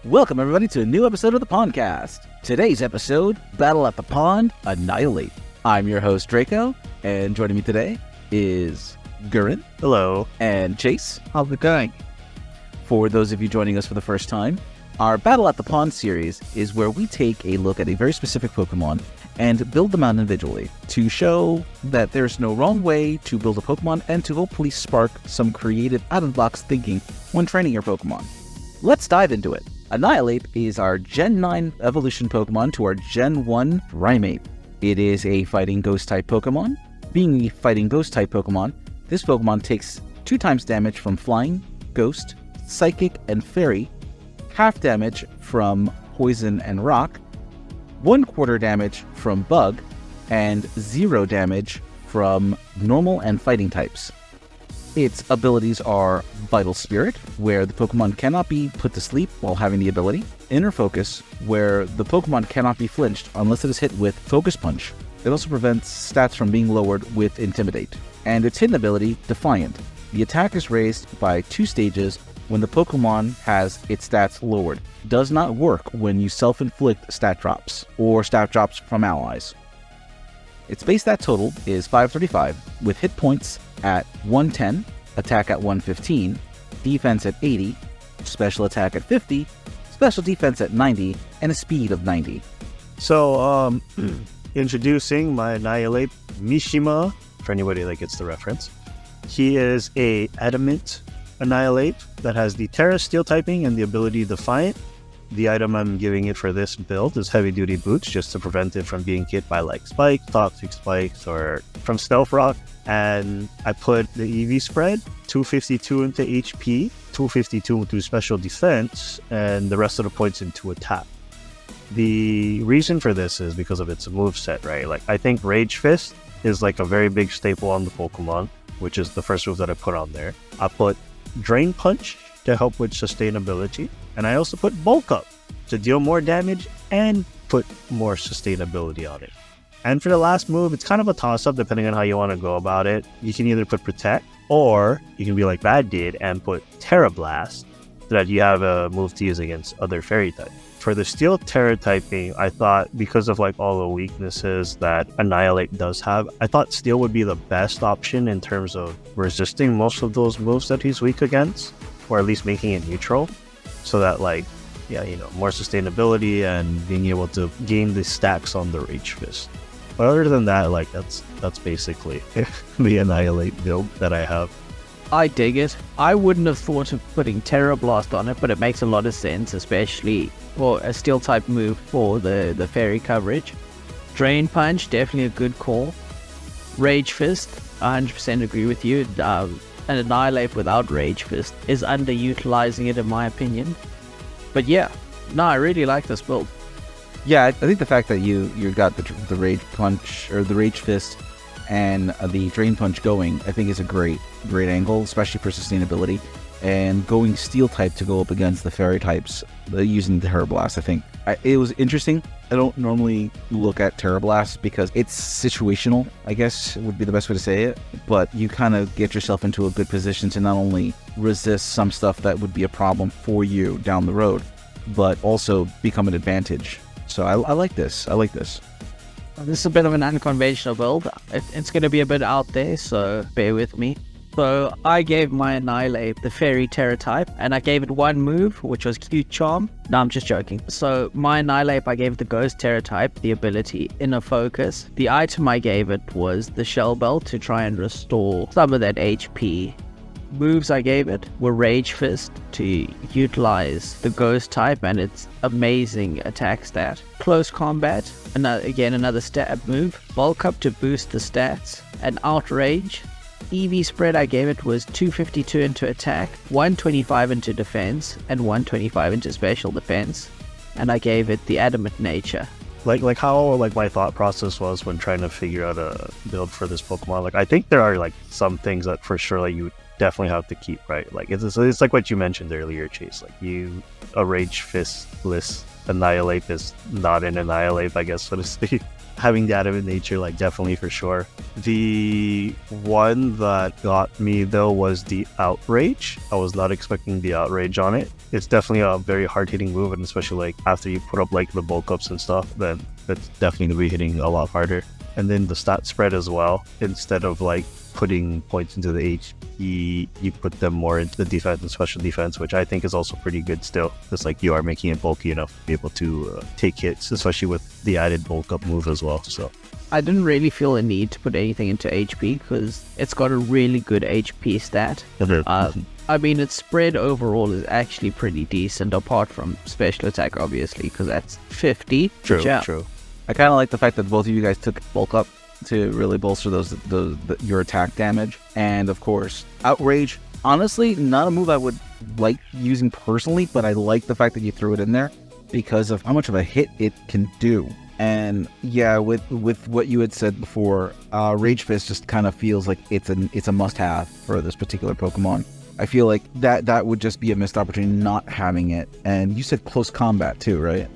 Welcome everybody to a new episode of the Pondcast. Today's episode, Battle at the Pond, Annihilape. I'm your host Draco, and joining me today is Guren. Hello. And Chase. How's it going? For those of you joining us for the first time, our Battle at the Pond series is where we take a look at a very specific Pokemon and build them out individually to show that there's no wrong way to build a Pokemon and to hopefully spark some creative out-of-the-box thinking when training your Pokemon. Let's dive into it. Annihilape is our Gen 9 evolution Pokemon to our Gen 1 Primeape. It is a fighting ghost-type Pokemon. Being a fighting ghost-type Pokemon, this Pokemon takes 2 times damage from Flying, Ghost, Psychic, and Fairy, half damage from Poison and Rock, 1/4 damage from Bug, and 0 damage from Normal and Fighting types. Its abilities are Vital Spirit, where the Pokemon cannot be put to sleep while having the ability, Inner Focus, where the Pokemon cannot be flinched unless it is hit with Focus Punch. It also prevents stats from being lowered with Intimidate. And its hidden ability, Defiant. The attack is raised by 2 stages when the Pokemon has its stats lowered. Does not work when you self-inflict stat drops, or stat drops from allies. Its base stat total is 535, with hit points at 110, attack at 115, defense at 80, special attack at 50, special defense at 90, and a speed of 90. So, introducing my Annihilape, Mishima, for anybody that gets the reference. He is a Adamant Annihilape that has the Terra Steel typing and the ability Defiant. The item I'm giving it for this build is Heavy Duty Boots, just to prevent it from being hit by like spikes, toxic spikes, or from Stealth Rock. And I put the EV spread, 252 into HP, 252 into special defense, and the rest of the points into attack. The reason for this is because of its moveset, right? Like, I think Rage Fist is like a very big staple on the Pokemon, which is the first move that I put on there. I put Drain Punch to help with sustainability, and I also put Bulk Up to deal more damage and put more sustainability on it. And for the last move, it's kind of a toss-up depending on how you want to go about it. You can either put Protect, or you can be like Bad did and put Terra Blast, so that you have a move to use against other Fairy types. For the Steel Terra typing, I thought because of like all the weaknesses that Annihilape does have, I thought Steel would be the best option in terms of resisting most of those moves that he's weak against, or at least making it neutral, so that like, yeah, you know, more sustainability and being able to gain the stacks on the Rage Fist. But other than that, like that's basically the Annihilape build that I have. I dig it. I wouldn't have thought of putting Terra Blast on it, but it makes a lot of sense, especially for a steel type move for the fairy coverage. Drain Punch, definitely a good call. Rage Fist, 100% agree with you. An Annihilape without Rage Fist is underutilizing it in my opinion. But yeah, no, I really like this build. Yeah, I think the fact that you got the Rage Punch, or the Rage Fist, and the Drain Punch going, I think is a great angle, especially for sustainability. And going Steel type to go up against the Fairy types using Terra Blast, I think. It was interesting. I don't normally look at Terra Blast because it's situational, I guess would be the best way to say it. But you kind of get yourself into a good position to not only resist some stuff that would be a problem for you down the road, but also become an advantage. So I like this. This is a bit of an unconventional build. It's going to be a bit out there, so bear with me. So I gave my Annihilape the Fairy Terra type, and I gave it one move, which was Cute Charm. No, I'm just joking. So my Annihilape, I gave it the Ghost Terra type, the ability Inner Focus. The item I gave it was the Shell Belt to try and restore some of that HP. Moves I gave it were Rage Fist to utilize the Ghost type and its amazing attack stat. Close Combat, another stat move. Bulk Up to boost the stats. And Outrage. EV spread I gave it was 252 into attack, 125 into defense, and 125 into special defense. And I gave it the Adamant nature. Like how my thought process was when trying to figure out a build for this Pokemon. Like, I think there are like some things that for sure like you would definitely have to keep, right? Like it's like what you mentioned earlier, Chase. Like a Rage Fistless Annihilape is not an Annihilape, I guess, so to speak. having the adamant nature, like definitely for sure. The one that got me though was the outrage. I was not expecting the outrage on it. It's definitely a very hard hitting move, and especially like after you put up like the bulk ups and stuff, then that's definitely gonna be hitting a lot harder. And then the stat spread as well. Instead of like putting points into the HP, you put them more into the defense and special defense, which I think is also pretty good still. It's like you are making it bulky enough to be able to take hits, especially with the added bulk up move as well. So I didn't really feel a need to put anything into HP because it's got a really good HP stat. I mean, its spread overall is actually pretty decent, apart from special attack, obviously, because that's 50. True. I kind of like the fact that both of you guys took bulk up to really bolster your attack damage. And of course, outrage. Honestly, not a move I would like using personally, but I like the fact that you threw it in there because of how much of a hit it can do. And yeah, with what you had said before, Rage Fist just kind of feels like it's a must-have for this particular Pokemon. I feel like that would just be a missed opportunity not having it. And you said close combat too, right?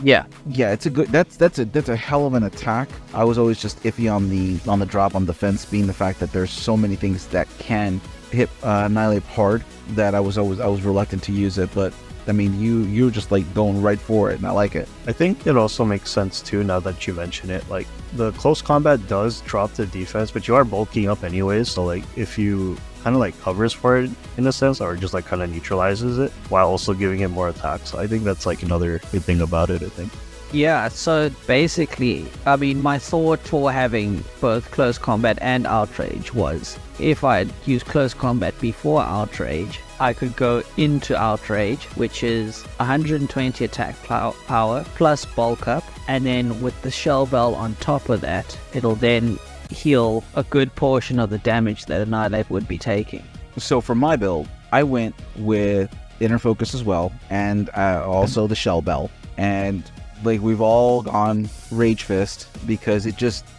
Yeah, it's a good. That's a hell of an attack. I was always just iffy on the drop on defense, being the fact that there's so many things that can hit Annihilape hard that I was reluctant to use it. But I mean, you were just like going right for it, and I like it. I think it also makes sense too now that you mention it. Like the close combat does drop the defense, but you are bulking up anyways. So like if you kind of like covers for it in a sense, or just like kind of neutralizes it while also giving it more attacks. So I think that's like another good thing about it, I think. Yeah, so basically, I mean, my thought for having both close combat and outrage was if I'd used close combat before outrage, I could go into outrage, which is 120 attack power plus bulk up, and then with the shell bell on top of that, it'll then heal a good portion of the damage that Annihilape would be taking. So for my build, I went with Inner Focus as well, and also the Shell Bell. And like we've all gone Rage Fist because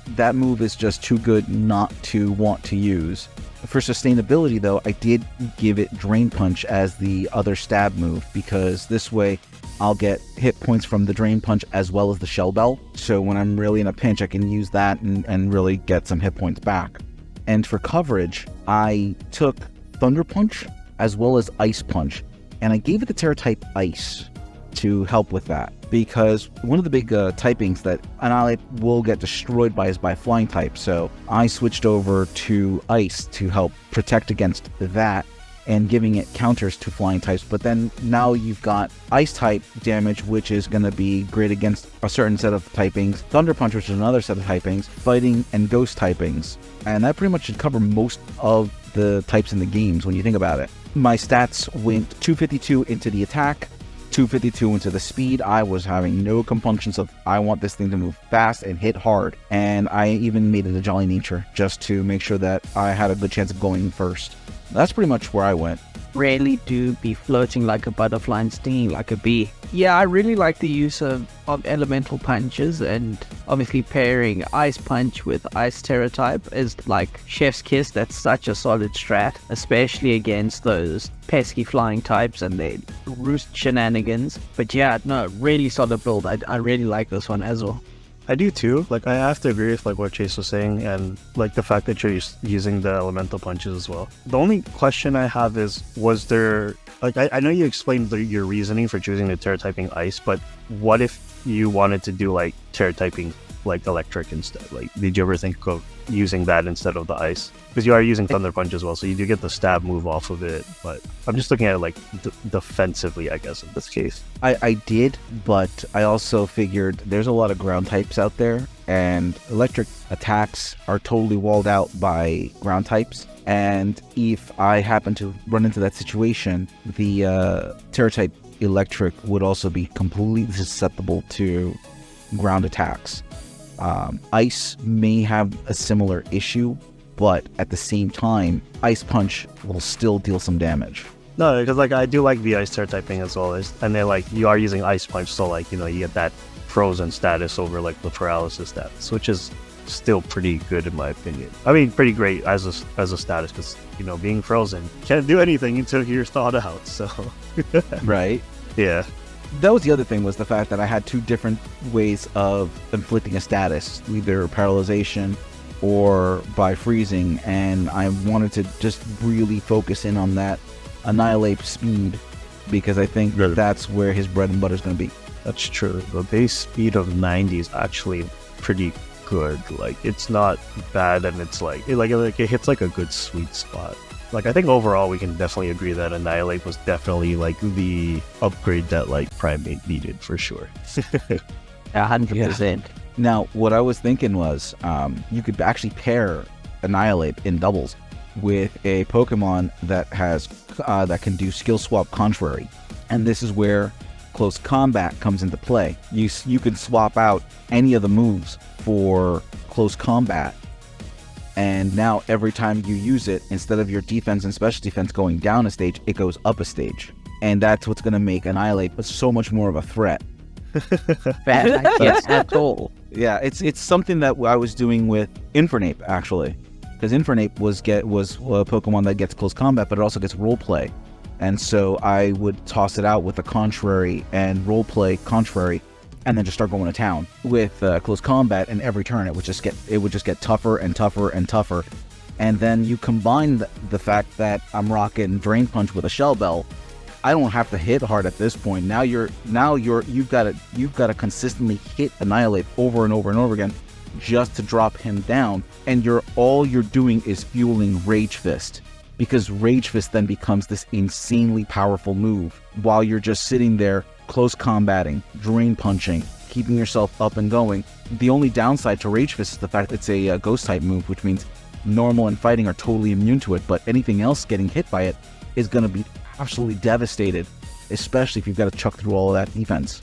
that move is just too good not to want to use. For sustainability though, I did give it Drain Punch as the other stab move because this way I'll get hit points from the Drain Punch as well as the Shell Bell. So when I'm really in a pinch, I can use that and really get some hit points back. And for coverage, I took Thunder Punch as well as Ice Punch. And I gave it the Terra type Ice to help with that. Because one of the big typings that Annihilape will get destroyed by is by Flying type. So I switched over to Ice to help protect against that, and giving it counters to flying types. But then now you've got ice type damage, which is going to be great against a certain set of typings, Thunder Punch, which is another set of typings, fighting and ghost typings. And that pretty much should cover most of the types in the games when you think about it. My stats went 252 into the attack, 252 into the speed. I was having no compunctions of I want this thing to move fast and hit hard. And I even made it a Jolly Nature just to make sure that I had a good chance of going first. That's pretty much where I went. Really do be floating like a butterfly and stinging like a bee. Yeah, I really like the use of elemental punches, and obviously pairing Ice Punch with Ice Terra type is like chef's kiss. That's such a solid strat, especially against those pesky flying types and their roost shenanigans. But yeah, no, really solid build. I really like this one as well. I do too. Like I have to agree with like what Chase was saying, and like the fact that you're using the elemental punches as well. The only question I have is, was there like I know you explained your reasoning for choosing the Terra typing Ice, but what if you wanted to do like Terra typing like Electric instead? Like, did you ever think of using that instead of the Ice? Because you are using Thunder Punch as well, so you do get the stab move off of it. But I'm just looking at it like defensively, I guess, in this case. I did, but I also figured there's a lot of ground types out there, and electric attacks are totally walled out by ground types. And if I happen to run into that situation, the Terra type Electric would also be completely susceptible to ground attacks. Ice may have a similar issue, but at the same time, Ice Punch will still deal some damage. No, because like I do like the Ice Terra typing as well, and then like you are using Ice Punch, so like you get that frozen status over like the paralysis status, which is still pretty good in my opinion. I mean, pretty great as a status, because being frozen can't do anything until you're thawed out. So right, yeah. that was the other thing, was the fact that I had two different ways of inflicting a status, either paralyzation or by freezing, and I wanted to just really focus in on that Annihilape speed, because I think that's where his bread and butter is going to be. That's true. The base speed of 90 is actually pretty good. Like, it's not bad, and it's like it hits like a good sweet spot. Like, I think overall we can definitely agree that Annihilape was definitely like the upgrade that like Primate needed for sure. 100%. Now, what I was thinking was, you could actually pair Annihilape in doubles with a Pokemon that has that can do skill swap contrary, and this is where close combat comes into play. You can swap out any of the moves for close combat, and now every time you use it, instead of your defense and special defense going down a stage, it goes up a stage, and that's what's going to make Annihilape so much more of a threat. Bad idea at all. Yeah, it's something that I was doing with Infernape, actually, because Infernape was a Pokemon that gets close combat, but it also gets role play, and so I would toss it out with the contrary and role play contrary, and then just start going to town with close combat. And every turn it would just get tougher and tougher and tougher, and then you combine the fact that I'm rocking Drain Punch with a Shell Bell. I don't have to hit hard at this point. Now you've got to consistently hit Annihilape over and over and over again just to drop him down, and all you're doing is fueling Rage Fist, because Rage Fist then becomes this insanely powerful move while you're just sitting there close combating, drain punching, keeping yourself up and going. The only downside to Rage Fist is the fact that it's a ghost type move, which means normal and fighting are totally immune to it, but anything else getting hit by it is going to be absolutely devastated, especially if you've got to chuck through all of that defense.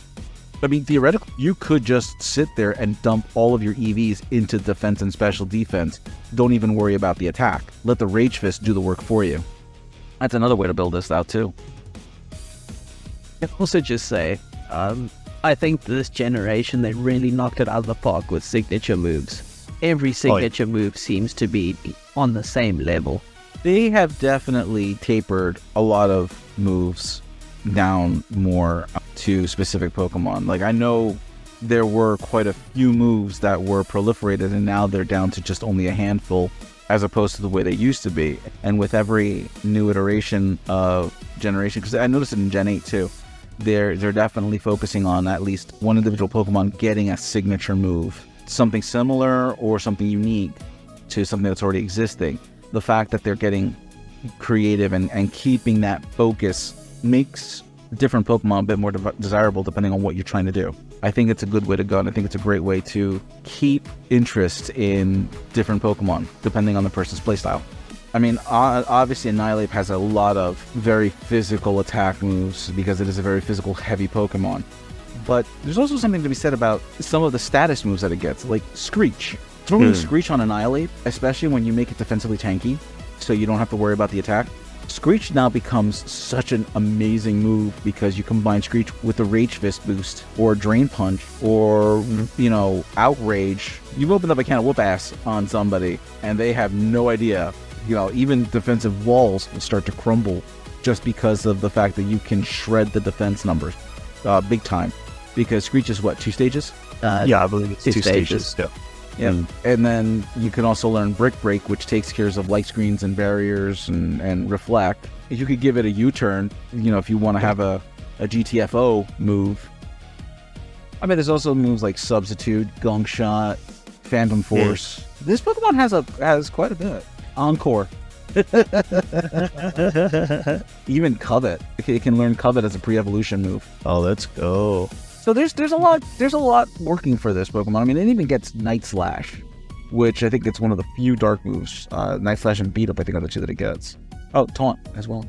I mean, theoretically, you could just sit there and dump all of your EVs into defense and special defense. Don't even worry about the attack. Let the Rage Fist do the work for you. That's another way to build this out, too. I can also just say, I think this generation, they really knocked it out of the park with signature moves. Every signature move seems to be on the same level. They have definitely tapered a lot of moves down more to specific Pokemon. Like, I know there were quite a few moves that were proliferated, and now they're down to just only a handful, as opposed to the way they used to be. And with every new iteration of generation, because I noticed it in Gen 8 too, they're definitely focusing on at least one individual Pokemon getting a signature move, something similar or something unique to something that's already existing. The fact that they're getting creative and keeping that focus makes different Pokemon a bit more desirable depending on what you're trying to do. I think it's a good way to go, and I think it's a great way to keep interest in different Pokemon depending on the person's playstyle. I mean, obviously Annihilape has a lot of very physical attack moves because it is a very physical heavy Pokemon. But there's also something to be said about some of the status moves that it gets, like Screech. Throwing Screech on Annihilape, especially when you make it defensively tanky, so you don't have to worry about the attack. Screech now becomes such an amazing move because you combine Screech with a Rage Fist boost, or Drain Punch, or, Outrage. You've opened up a can of whoop-ass on somebody, and they have no idea. Even defensive walls will start to crumble just because of the fact that you can shred the defense numbers big time. Because Screech is, 2 stages? Yeah, I believe it's 2 stages. Yeah, and then you can also learn Brick Break, which takes care of light screens and barriers and reflect. You could give it a U-turn, if you want to have a GTFO move. I mean, there's also moves like Substitute, Gunk Shot, Phantom Force. This Pokemon has quite a bit. Encore. Even Covet. It can learn Covet as a pre-evolution move. Oh, let's go. So there's a lot working for this Pokemon. I mean, it even gets Night Slash, which I think it's one of the few dark moves. Night Slash and Beat Up, I think, are the 2 that it gets. Oh, Taunt as well.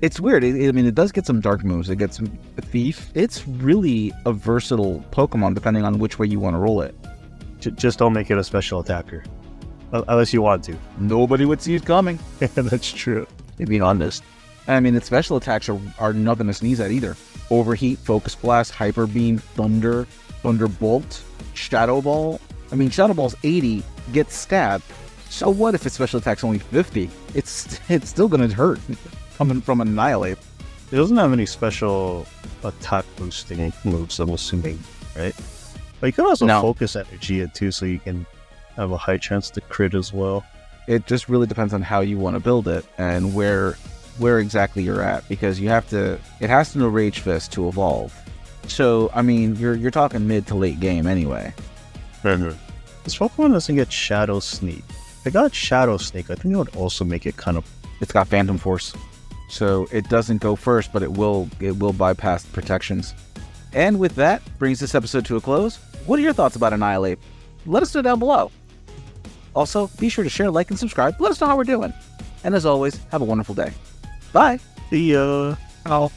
It's weird. It does get some dark moves. It gets Thief. It's really a versatile Pokemon depending on which way you want to roll it. Just don't make it a special attacker. Unless you want to. Nobody would see it coming. That's true. To be honest. I mean, its special attacks are nothing to sneeze at either. Overheat, Focus Blast, Hyper Beam, Thunder, Thunderbolt, Shadow Ball. I mean, Shadow Ball's 80, gets stabbed. So what if its special attack's only 50? It's still gonna hurt coming from Annihilape. It doesn't have any special attack boosting moves, I'm assuming, right? But you can also No. focus energy it too, so you can have a high chance to crit as well. It just really depends on how you want to build it and where exactly you're at, because it has to know Rage Fist to evolve. So, I mean, you're talking mid to late game anyway. This Pokemon doesn't get Shadow Sneak. If it got Shadow Sneak, I think it would also make it kind of... It's got Phantom Force. So it doesn't go first, but it will bypass the protections. And with that, brings this episode to a close. What are your thoughts about Annihilape? Let us know down below. Also, be sure to share, like, and subscribe. Let us know how we're doing. And as always, have a wonderful day. Bye! See ya! Oh.